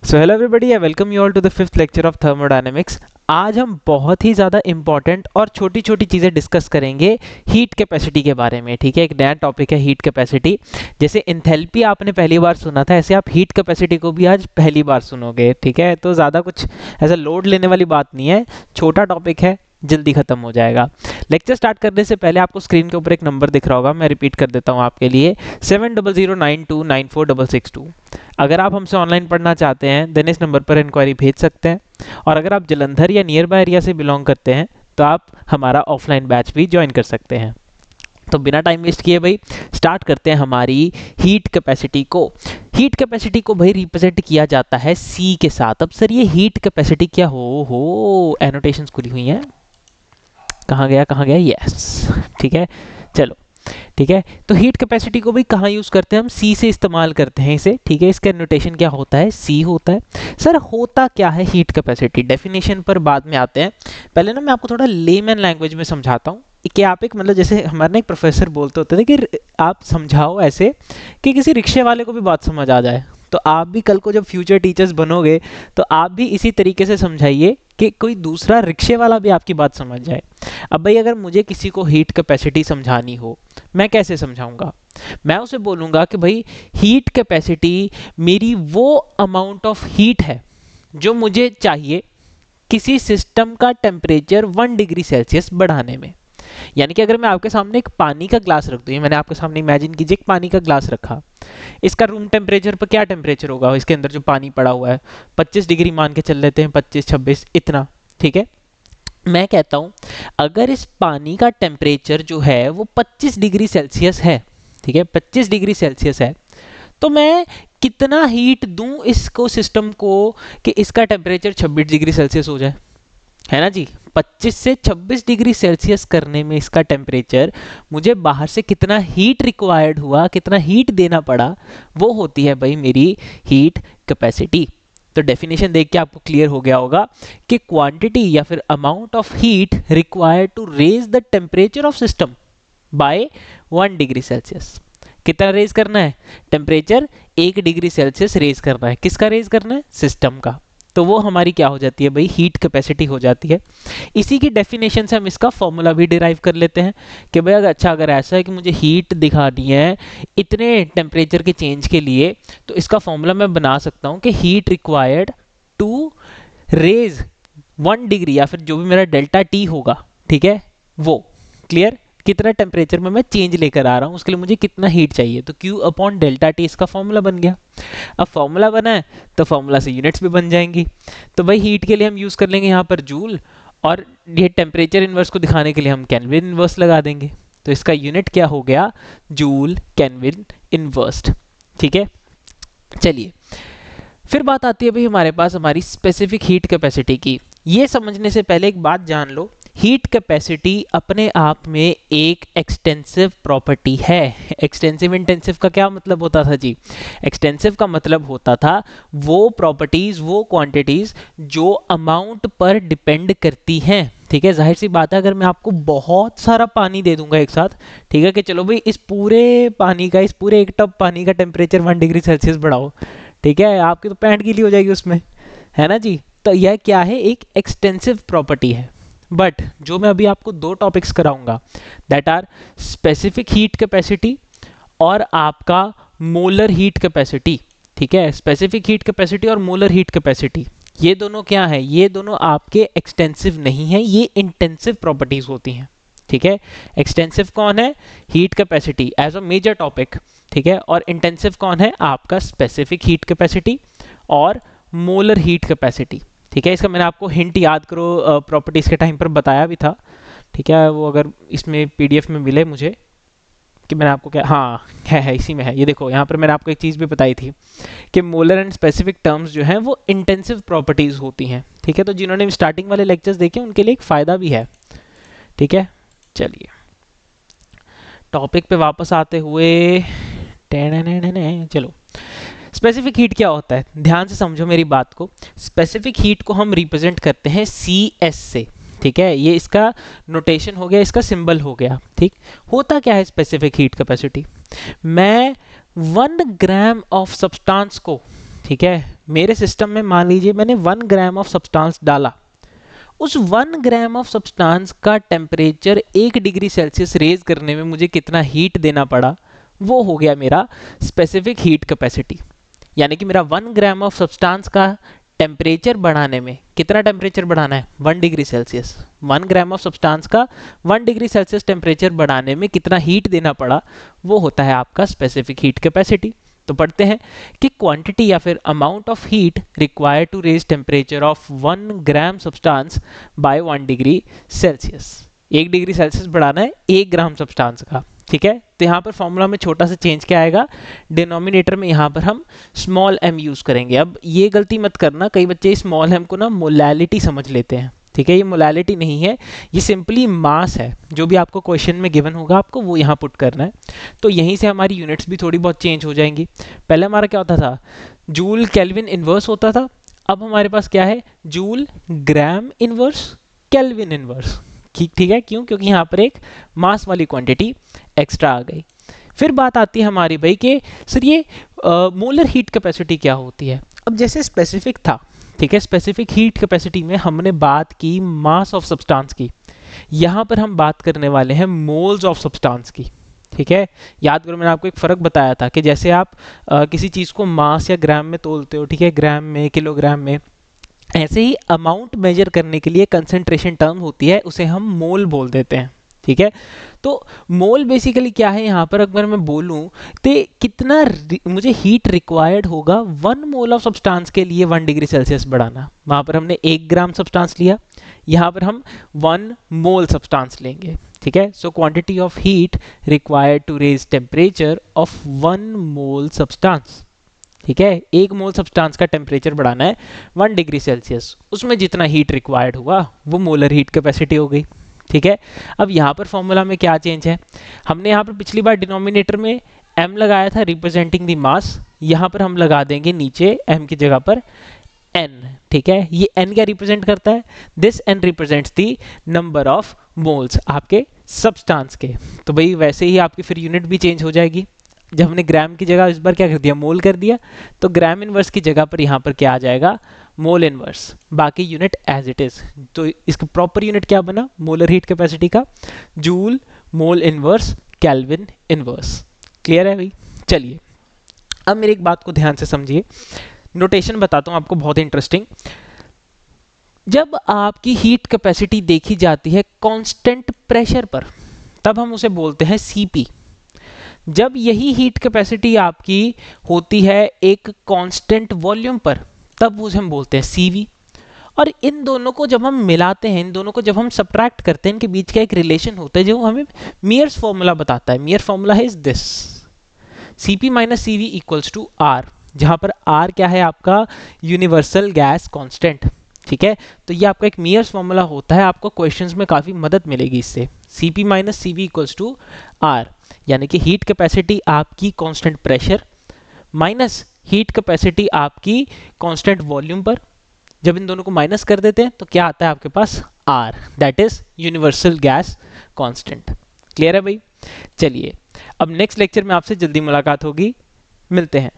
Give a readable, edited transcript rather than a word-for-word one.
So hello everybody, I welcome you all to the fifth lecture of thermodynamics. आज हम बहुत ही ज़्यादा important और छोटी छोटी चीज़ें डिस्कस करेंगे हीट कैपेसिटी के बारे में। ठीक है, एक नया टॉपिक है हीट कैपेसिटी। जैसे एंथैल्पी आपने पहली बार सुना था, ऐसे आप हीट कैपेसिटी को भी आज पहली बार सुनोगे। ठीक है, तो ज़्यादा कुछ ऐसा लोड लेने वाली बात नहीं है, छोटा टॉपिक है, जल्दी खत्म हो जाएगा। लेक्चर स्टार्ट करने से पहले आपको स्क्रीन के ऊपर एक नंबर दिख रहा होगा, मैं रिपीट कर देता हूँ आपके लिए, 7009294662। अगर आप हमसे ऑनलाइन पढ़ना चाहते हैं देन इस नंबर पर इंक्वायरी भेज सकते हैं। और अगर आप जलंधर या नियर बाय एरिया से बिलोंग करते हैं तो आप हमारा ऑफलाइन बैच भी ज्वाइन कर सकते हैं। तो बिना टाइम वेस्ट किए भाई स्टार्ट करते हैं हमारी हीट कैपेसिटी को। हीट कैपेसिटी को भाई रिप्रेजेंट किया जाता है सी के साथ। अब सर ये हीट कैपेसिटी क्या हो एनोटेशंस खुली हुई हैं, कहाँ गया, यस ठीक है, चलो ठीक है। तो हीट कैपेसिटी को भी कहाँ यूज करते हैं हम, सी से इस्तेमाल करते हैं इसे। ठीक है, इसका नोटेशन क्या होता है, सी होता है। सर होता क्या है हीट कैपेसिटी, डेफिनेशन पर बाद में आते हैं। पहले ना मैं आपको थोड़ा लेमैन लैंग्वेज में समझाता हूँ कि आप एक मतलब जैसे हमारे ना एक प्रोफेसर बोलते होते थे कि आप समझाओ ऐसे कि किसी रिक्शे वाले को भी बात समझ आ जाए। तो आप भी कल को जब फ्यूचर टीचर्स बनोगे तो आप भी इसी तरीके से समझाइए कि कोई दूसरा रिक्शे वाला भी आपकी बात समझ जाए। अब भाई अगर मुझे किसी को हीट कैपेसिटी समझानी हो, मैं कैसे समझाऊंगा? मैं उसे बोलूंगा कि भाई हीट कैपेसिटी मेरी वो अमाउंट ऑफ हीट है जो मुझे चाहिए किसी सिस्टम का टेम्परेचर 1 डिग्री सेल्सियस बढ़ाने में। यानी कि अगर मैं आपके सामने एक पानी का ग्लास रख दूँ, मैंने आपके सामने इमेजिन कीजिए एक पानी का ग्लास रखा, इसका रूम टेम्परेचर पर क्या टेम्परेचर होगा, इसके अंदर जो पानी पड़ा हुआ है 25 डिग्री मान के चल लेते हैं, 25-26 इतना। ठीक है, मैं कहता हूं अगर इस पानी का टेम्परेचर जो है वो 25 डिग्री सेल्सियस है, ठीक है 25 डिग्री सेल्सियस है, तो मैं कितना हीट दूं इसको सिस्टम को कि इसका टेम्परेचर 26 डिग्री सेल्सियस हो जाए, है ना जी। 25 से 26 डिग्री सेल्सियस करने में इसका टेम्परेचर मुझे बाहर से कितना हीट रिक्वायर्ड हुआ, कितना हीट देना पड़ा, वो होती है भाई मेरी हीट कैपेसिटी। तो डेफिनेशन देख के आपको क्लियर हो गया होगा कि क्वांटिटी या फिर amount of heat required to raise the temperature of system by 1 degree Celsius. कितना रेज करना है टेम्परेचर, 1 डिग्री सेल्सियस रेज करना है। किसका रेज करना है, सिस्टम का। तो वो हमारी क्या हो जाती है भाई, हीट कैपेसिटी हो जाती है। इसी की डेफिनेशन से हम इसका फॉर्मूला भी डिराइव कर लेते हैं कि भाई अगर ऐसा है कि मुझे हीट दिखानी है इतने टेम्परेचर के चेंज के लिए, तो इसका फॉर्मूला मैं बना सकता हूँ कि heat required to raise 1 degree या फिर जो भी मेरा डेल्टा टी होगा, ठीक है, वो क्लियर, कितना टेम्परेचर में मैं चेंज लेकर आ रहा हूँ उसके लिए मुझे कितना हीट चाहिए, तो Q अपॉन डेल्टा टी इसका फॉर्मूला बन गया। अब फॉर्मूला बना है तो फॉर्मूला से यूनिट्स भी बन जाएंगी। तो भाई हीट के लिए हम यूज कर लेंगे यहाँ पर जूल, और ये टेम्परेचर इनवर्स को दिखाने के लिए हम केल्विन इनवर्स लगा देंगे। तो इसका यूनिट क्या हो गया, जूल केल्विन इनवर्स। ठीक है, चलिए फिर बात आती है भाई हमारे पास हमारी स्पेसिफिक हीट कैपेसिटी की। ये समझने से पहले एक बात जान लो, हीट कैपेसिटी अपने आप में एक एक्सटेंसिव प्रॉपर्टी है। एक्सटेंसिव इंटेंसिव का क्या मतलब होता था जी, एक्सटेंसिव का मतलब होता था वो प्रॉपर्टीज, वो क्वांटिटीज जो अमाउंट पर डिपेंड करती हैं। ठीक है, जाहिर सी बात है अगर मैं आपको बहुत सारा पानी दे दूंगा एक साथ, ठीक है कि चलो भाई इस पूरे पानी का, इस पूरे एक टब पानी का टेम्परेचर 1 डिग्री सेल्सियस बढ़ाओ, ठीक है, आपकी तो पैंट गीली हो जाएगी उसमें, है ना जी। तो यह क्या है, एक एक्सटेंसिव प्रॉपर्टी है। बट जो मैं अभी आपको दो टॉपिक्स कराऊंगा that are specific heat capacity और आपका मोलर हीट कैपेसिटी। ठीक है, स्पेसिफिक हीट कैपेसिटी और मोलर हीट कैपेसिटी, ये दोनों क्या है, ये दोनों आपके एक्सटेंसिव नहीं है, ये इंटेंसिव प्रॉपर्टीज होती हैं। ठीक है, एक्सटेंसिव कौन है, heat capacity as a major topic, ठीक है, और इंटेंसिव कौन है, आपका स्पेसिफिक हीट कैपेसिटी और मोलर हीट कैपेसिटी। ठीक है, इसका मैंने आपको हिंट याद करो प्रॉपर्टीज के टाइम पर बताया भी था। ठीक है, वो अगर इसमें पीडीएफ में मिले मुझे कि मैंने आपको क्या, हाँ है इसी में है, ये देखो यहाँ पर मैंने आपको एक चीज़ भी बताई थी कि मोलर एंड स्पेसिफिक टर्म्स जो हैं वो इंटेंसिव प्रॉपर्टीज होती हैं। ठीक है, तो जिन्होंने स्टार्टिंग वाले लेक्चर्स देखे उनके लिए एक फ़ायदा भी है। ठीक है, चलिए टॉपिक पे वापस आते हुए, चलो स्पेसिफिक हीट क्या होता है, ध्यान से समझो मेरी बात को। स्पेसिफिक हीट को हम रिप्रेजेंट करते हैं CS से। ठीक है, ये इसका नोटेशन हो गया, इसका सिंबल हो गया। ठीक, होता क्या है स्पेसिफिक हीट कैपेसिटी, मैं 1 ग्राम ऑफ सब्सटेंस को, ठीक है, मेरे सिस्टम में मान लीजिए मैंने 1 ग्राम ऑफ सब्सटेंस डाला, उस 1 ग्राम ऑफ सब्सटेंस का टेम्परेचर 1 डिग्री सेल्सियस रेज करने में मुझे कितना हीट देना पड़ा, वो हो गया मेरा स्पेसिफिक हीट कैपेसिटी। यानी कि मेरा 1 ग्राम ऑफ सब्सटेंस का टेम्परेचर बढ़ाने में कितना टेम्परेचर बढ़ाना है, 1 degree Celsius. 1 gram of substance का 1 डिग्री सेल्सियस टेम्परेचर बढ़ाने में कितना हीट देना पड़ा, वो होता है आपका स्पेसिफिक हीट कैपेसिटी। तो पढ़ते हैं कि क्वांटिटी या फिर amount of heat required to raise temperature of 1 gram substance by 1 degree Celsius. 1 degree Celsius बढ़ाना है 1 ग्राम सब्सटेंस का, ठीक है। तो यहाँ पर फॉर्मूला में छोटा सा चेंज क्या आएगा, डिनोमिनेटर में यहाँ पर हम स्मॉल m यूज करेंगे। अब ये गलती मत करना, कई बच्चे स्मॉल m को ना मोलैलिटी समझ लेते हैं, ठीक है। ये मोलैलिटी नहीं है, ये सिंपली मास है। जो भी आपको क्वेश्चन में गिवन होगा आपको वो यहाँ पुट करना है। तो यहीं से हमारी यूनिट्स भी थोड़ी बहुत चेंज हो जाएंगी। पहले हमारा क्या होता था, जूल केल्विन इनवर्स होता था, अब हमारे पास क्या है, जूल ग्राम इनवर्स केल्विन इनवर्स। ठीक है, क्यों, क्योंकि यहाँ पर एक मास वाली क्वांटिटी एक्स्ट्रा आ गई। फिर बात आती है हमारी भाई कि सर ये मोलर हीट कैपेसिटी क्या होती है। अब जैसे स्पेसिफिक था, ठीक है, स्पेसिफिक हीट कैपेसिटी में हमने बात की मास ऑफ सब्सटेंस की, यहाँ पर हम बात करने वाले हैं मोल्स ऑफ सब्सटेंस की, ठीक है। याद करो मैंने आपको एक फ़र्क बताया था कि जैसे आप किसी चीज़ को मास या ग्राम में तोलते हो, ठीक है, ग्राम में, किलोग्राम में, ऐसे ही अमाउंट मेजर करने के लिए कंसंट्रेशन टर्म होती है, उसे हम मोल बोल देते हैं, ठीक है। तो मोल बेसिकली क्या है, यहाँ पर अगर मैं बोलूँ तो कितना मुझे हीट रिक्वायर्ड होगा 1 मोल ऑफ सब्सटेंस के लिए 1 डिग्री सेल्सियस बढ़ाना। वहाँ पर हमने 1 ग्राम सब्सटेंस लिया, यहाँ पर हम 1 मोल सब्सटेंस लेंगे, ठीक है। So quantity of heat required to raise temperature of 1 mole substance, ठीक है। 1 मोल सब्सटेंस का टेम्परेचर बढ़ाना है 1 डिग्री सेल्सियस, उसमें जितना हीट रिक्वायर्ड हुआ वो मोलर हीट कैपेसिटी हो गई, ठीक है। अब यहाँ पर फॉर्मूला में क्या चेंज है, हमने यहाँ पर पिछली बार डिनोमिनेटर में m लगाया था रिप्रेजेंटिंग द मास, यहाँ पर हम लगा देंगे नीचे m की जगह पर n, ठीक है। ये n क्या रिप्रेजेंट करता है, this n represents the number of moles आपके सब्सटेंस के। तो भाई वैसे ही आपकी फिर यूनिट भी चेंज हो जाएगी। जब हमने ग्राम की जगह इस बार क्या कर दिया, मोल कर दिया, तो ग्राम इनवर्स की जगह पर यहाँ पर क्या आ जाएगा, मोल इनवर्स, बाकी यूनिट एज इट इज। तो इसका प्रॉपर यूनिट क्या बना मोलर हीट कैपेसिटी का, joule mole inverse kelvin inverse. Clear है भाई। चलिए अब मेरी एक बात को ध्यान से समझिए, नोटेशन बताता हूँ आपको बहुत इंटरेस्टिंग। जब आपकी हीट कैपेसिटी देखी जाती है कांस्टेंट प्रेशर पर, तब हम उसे बोलते हैं सीपी। जब यही हीट कैपेसिटी आपकी होती है एक कांस्टेंट वॉल्यूम पर, तब उसे हम बोलते हैं सीवी। और इन दोनों को जब हम मिलाते हैं, इन दोनों को जब हम सब्ट्रैक्ट करते हैं, इनके बीच का एक रिलेशन होता है जो हमें मियर्स फॉर्मूला बताता है। मियर फॉर्मूला है is this, CP minus CV equals to R, जहां पर आर क्या है आपका यूनिवर्सल गैस कांस्टेंट, ठीक है। तो ये आपका एक मियर्स फॉर्मूला होता है, आपको क्वेश्चंस में काफी मदद मिलेगी इससे। CP minus CV equals to R, यानी कि हीट कैपेसिटी आपकी constant pressure minus heat capacity आपकी कांस्टेंट वॉल्यूम पर। जब इन दोनों को माइनस कर देते हैं तो क्या आता है आपके पास, R, that is universal gas constant. Clear है भाई। चलिए अब नेक्स्ट लेक्चर में आपसे जल्दी मुलाकात होगी, मिलते हैं।